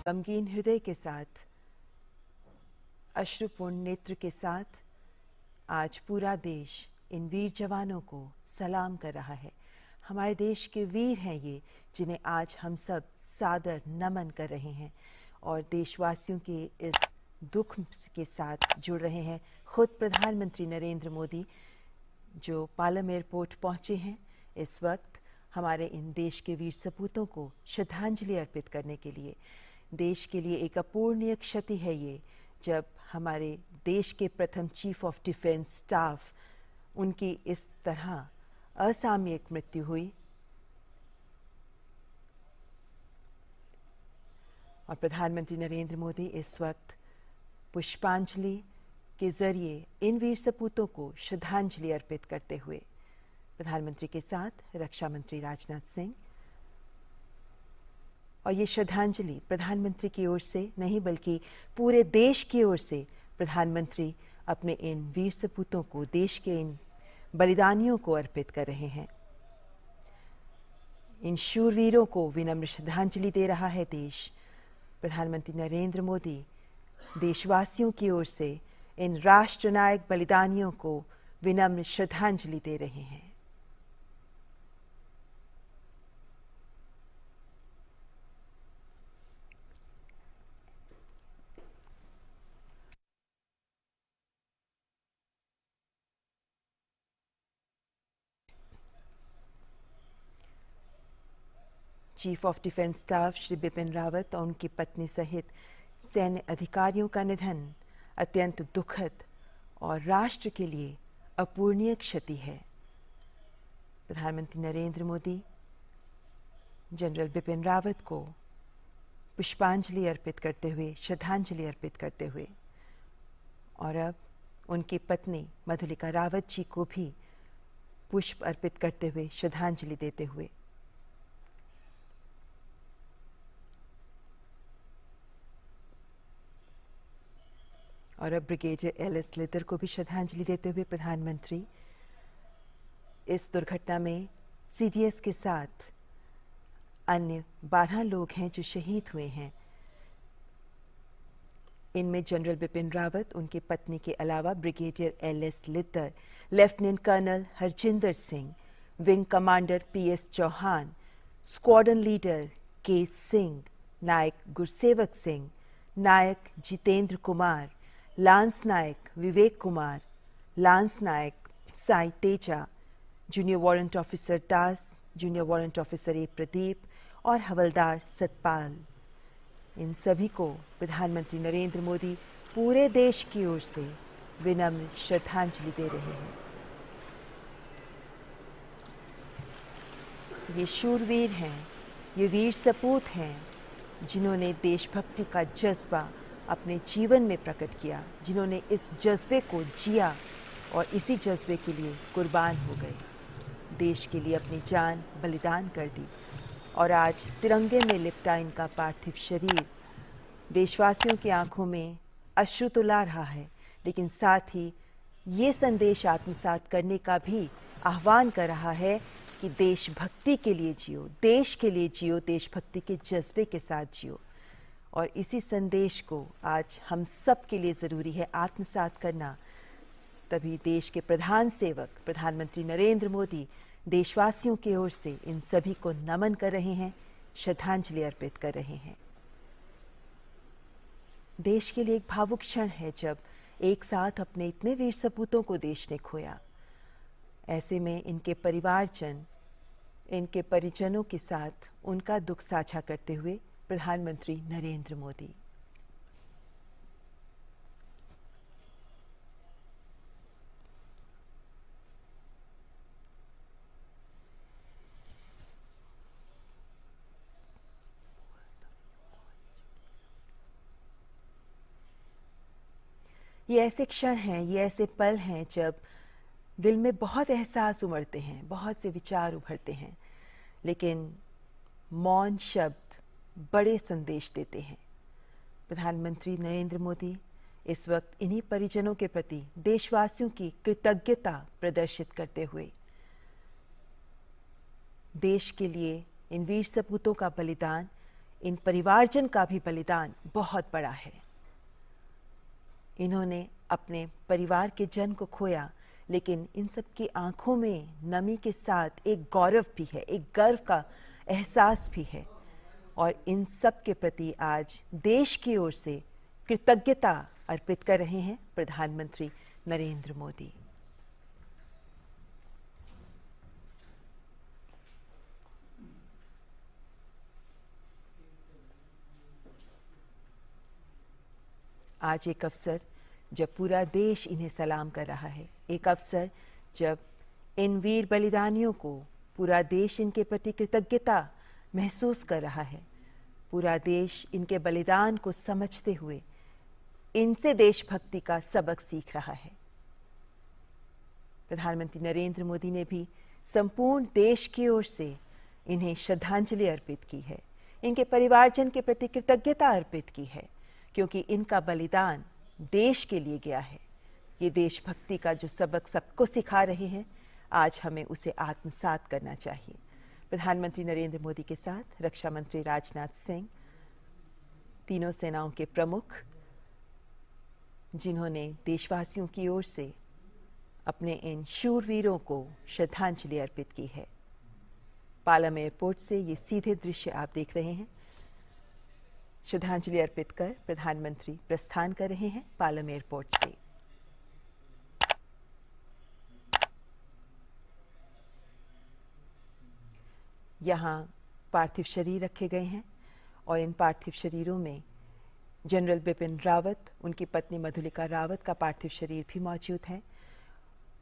गमगीन हृदय के साथ, अश्रुपूर्ण नेत्र के साथ आज पूरा देश इन वीर जवानों को सलाम कर रहा है। हमारे देश के वीर हैं ये, जिन्हें आज हम सब सादर नमन कर रहे हैं और देशवासियों के इस दुख के साथ जुड़ रहे हैं। खुद प्रधानमंत्री नरेंद्र मोदी जो पालम एयरपोर्ट पहुंचे हैं इस वक्त हमारे इन देश के वीर सपूतों को श्रद्धांजलि अर्पित करने के लिए। देश के लिए एक अपूर्णीय क्षति है ये, जब हमारे देश के प्रथम चीफ ऑफ डिफेंस स्टाफ उनकी इस तरह असामयिक मृत्यु हुई और प्रधानमंत्री नरेंद्र मोदी इस वक्त पुष्पांजलि के जरिए इन वीर सपूतों को श्रद्धांजलि अर्पित करते हुए प्रधानमंत्री के साथ रक्षा मंत्री राजनाथ सिंह, और ये श्रद्धांजलि प्रधानमंत्री की ओर से नहीं बल्कि पूरे देश की ओर से प्रधानमंत्री अपने इन वीर सपूतों को, देश के इन बलिदानियों को अर्पित कर रहे हैं। इन शूरवीरों को विनम्र श्रद्धांजलि दे रहा है देश। प्रधानमंत्री नरेंद्र मोदी देशवासियों की ओर से इन राष्ट्रनायक बलिदानियों को विनम्र श्रद्धांजलि दे रहे हैं। Chief of defence staff Shri Bipin Rawat और उनकी पत्नी सहित सैन्य अधिकारियों का निधन अत्यंत दुखद और राष्ट्र के लिए अपूर्णीय क्षति है। प्रधानमंत्री नरेंद्र मोदी जनरल बिपिन रावत को पुष्पांजलि अर्पित करते हुए, श्रद्धांजलि अर्पित करते हुए, और अब उनकी पत्नी मधुलिका रावत जी को भी पुष्प अर्पित करते हुए, श्रद्धांजलि देते हुए, और अब ब्रिगेडियर एल.एस. लितर को भी श्रद्धांजलि देते हुए प्रधानमंत्री इस दुर्घटना में सीडीएस के साथ अन्य 12 लोग हैं जो शहीद हुए हैं। इनमें जनरल बिपिन रावत, उनकी पत्नी के अलावा brigadier L S. Lidder, lieutenant colonel Harjinder Singh, wing commander P S. Chauhan, squadron leader K Singh, Naik Gursewak Singh, Naik Jitendra Kumar, lance Naik Vivek Kumar, lance Naik Sai Teja, junior warrant officer Das, junior warrant officer A Pradeep और हवलदार सतपाल, इन सभी को प्रधानमंत्री नरेंद्र मोदी पूरे देश की ओर से विनम्र श्रद्धांजलि दे रहे हैं। ये शूरवीर हैं, ये वीर सपूत हैं जिन्होंने देशभक्ति का जज्बा अपने जीवन में प्रकट किया, जिन्होंने इस जज्बे को जिया और इसी जज्बे के लिए कुर्बान हो गए, देश के लिए अपनी जान बलिदान कर दी। और आज तिरंगे में लिपटा इनका पार्थिव शरीर देशवासियों की आंखों में अश्रु तो ला रहा है, लेकिन साथ ही ये संदेश आत्मसात करने का भी आह्वान कर रहा है कि देशभक्ति के लिए जियो, देश के लिए जियो, देशभक्ति के जज्बे के साथ जियो। और इसी संदेश को आज हम सब के लिए ज़रूरी है आत्मसात करना। तभी देश के प्रधान सेवक प्रधानमंत्री नरेंद्र मोदी देशवासियों की ओर से इन सभी को नमन कर रहे हैं, श्रद्धांजलि अर्पित कर रहे हैं। देश के लिए एक भावुक क्षण है जब एक साथ अपने इतने वीर सपूतों को देश ने खोया। ऐसे में इनके परिवारजन, इनके परिजनों के साथ उनका दुख साझा करते हुए प्रधानमंत्री नरेंद्र मोदी। ये ऐसे क्षण हैं, ये ऐसे पल हैं जब दिल में बहुत एहसास उमड़ते हैं, बहुत से विचार उभरते हैं, लेकिन मौन शब्द बड़े संदेश देते हैं। प्रधानमंत्री नरेंद्र मोदी इस वक्त इन्हीं परिजनों के प्रति देशवासियों की कृतज्ञता प्रदर्शित करते हुए देश के लिए इन वीर सपूतों का बलिदान इन परिवारजन का भी बलिदान बहुत बड़ा है। इन्होंने अपने परिवार के जन को खोया, लेकिन इन सब की आंखों में नमी के साथ एक गौरव भी है, एक गर्व का एहसास भी है। और इन सब के प्रति आज देश की ओर से कृतज्ञता अर्पित कर रहे हैं प्रधानमंत्री नरेंद्र मोदी। आज एक अवसर जब पूरा देश इन्हें सलाम कर रहा है, एक अवसर जब इन वीर बलिदानियों को पूरा देश इनके प्रति कृतज्ञता महसूस कर रहा है। पूरा देश इनके बलिदान को समझते हुए इनसे देशभक्ति का सबक सीख रहा है। प्रधानमंत्री नरेंद्र मोदी ने भी संपूर्ण देश की ओर से इन्हें श्रद्धांजलि अर्पित की है, इनके परिवारजन के प्रति कृतज्ञता अर्पित की है, क्योंकि इनका बलिदान देश के लिए गया है। ये देशभक्ति का जो सबक सबको सिखा रहे हैं, आज हमें उसे आत्मसात करना चाहिए। प्रधानमंत्री नरेंद्र मोदी के साथ रक्षा मंत्री राजनाथ सिंह, तीनों सेनाओं के प्रमुख, जिन्होंने देशवासियों की ओर से अपने इन शूरवीरों को श्रद्धांजलि अर्पित की है। पालम एयरपोर्ट से ये सीधे दृश्य आप देख रहे हैं। श्रद्धांजलि अर्पित कर प्रधानमंत्री प्रस्थान कर रहे हैं पालम एयरपोर्ट से। यहाँ पार्थिव शरीर रखे गए हैं और इन पार्थिव शरीरों में जनरल बिपिन रावत, उनकी पत्नी मधुलिका रावत का पार्थिव शरीर भी मौजूद है।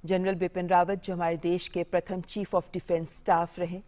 जनरल बिपिन रावत जो हमारे देश के प्रथम चीफ ऑफ डिफेंस स्टाफ रहे,